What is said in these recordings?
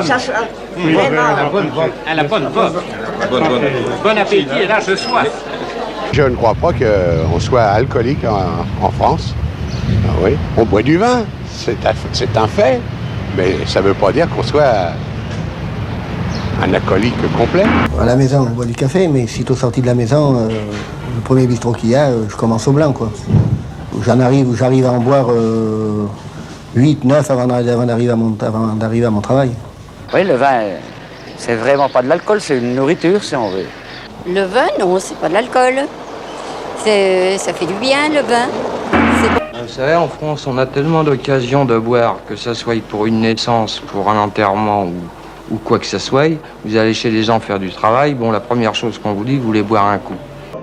Cherche À la bonne vote. Bon appétit et large soif. Je ne crois pas qu'on soit alcoolique en France. Ah oui, on boit du vin, c'est un fait, mais ça ne veut pas dire qu'on soit un alcoolique complet. À la maison, on boit du café, mais sitôt sorti de la maison, le premier bistrot qu'il y a, je commence au blanc, quoi. J'arrive à en boire 8, 9 avant d'arriver à mon travail. Oui, le vin, c'est vraiment pas de l'alcool, c'est une nourriture, si on veut. Le vin, non, c'est pas de l'alcool. Ça fait du bien, le vin. Vous savez, en France, on a tellement d'occasions de boire, que ce soit pour une naissance, pour un enterrement ou quoi que ce soit. Vous allez chez les gens faire du travail, bon, la première chose qu'on vous dit, vous voulez boire un coup.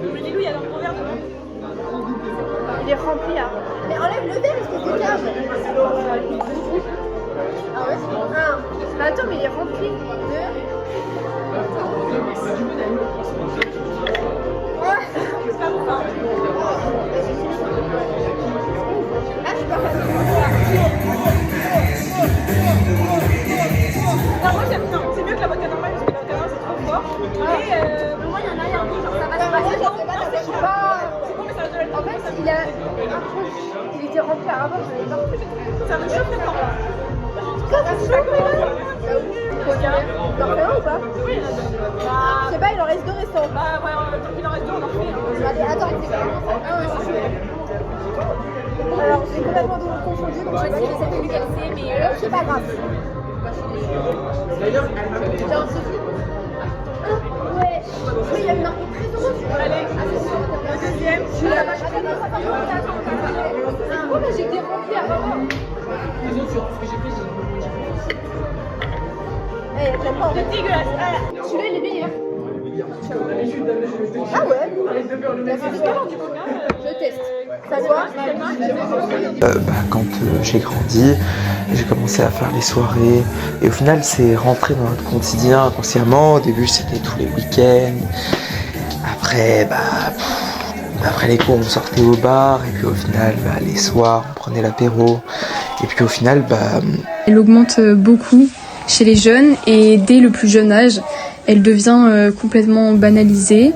Il y a dans ton verre de vin. Il est rempli, là. Mais enlève le verre, parce que c'est cave. Ah ouais, c'est bon. Ah, attends, mais il est rempli de... C'est pas bon, hein. Ah, je suis pas facile. Non, moi j'aime bien. C'est mieux que la vodka normale, parce que la vodka normale c'est trop fort. Et moi il y en a un peu, genre ça va se passer. C'est bon, mais ça va de l'alcool. En fait, il était rempli à ras-bord, je l'ai pas repris. Ça me chauffe le corps là. Ça me chauffe le corps. T'en fais un ou pas? Oui, je sais pas, il en reste 2 restants. Bah ouais, il en reste 2, on en refait. Allez, attends, c'est quoi? Ah ouais, c'est chaud. Alors, j'ai complètement confondu, donc je sais pas si ça fait du café, mais c'est pas grave. J'ai un souci. Ouais. Oui, il y a une marque très heureuse. Allez, le deuxième. Je la vache. Oh, mais j'étais remplie à maman. Eh, j'aime pas. C'est dégueulasse. Celui-là, il est meilleur. Ah ouais. Je teste. Ça se voit. Quand j'ai grandi, j'ai commencé à faire les soirées et au final c'est rentré dans notre quotidien inconsciemment. Au début c'était tous les week-ends, après après les cours on sortait au bar et puis au final les soirs on prenait l'apéro et puis au final Elle augmente beaucoup chez les jeunes et dès le plus jeune âge elle devient complètement banalisée.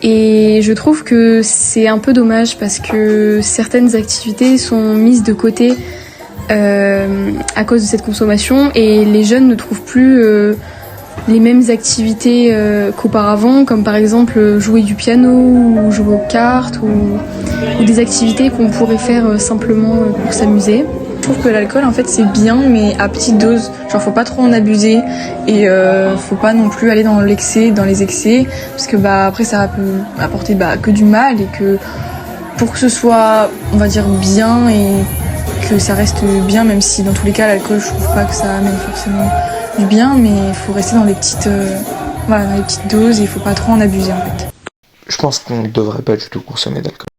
Et je trouve que c'est un peu dommage parce que certaines activités sont mises de côté à cause de cette consommation et les jeunes ne trouvent plus les mêmes activités qu'auparavant, comme par exemple jouer du piano ou jouer aux cartes ou des activités qu'on pourrait faire simplement pour s'amuser. Je trouve que l'alcool en fait c'est bien mais à petite dose, genre faut pas trop en abuser et faut pas non plus aller dans les excès parce que après ça peut apporter que du mal et que pour que ce soit on va dire bien et que ça reste bien, même si dans tous les cas l'alcool je trouve pas que ça amène forcément du bien, mais il faut rester dans les petites doses et il faut pas trop en abuser en fait. je pense qu'on ne devrait pas du tout consommer d'alcool.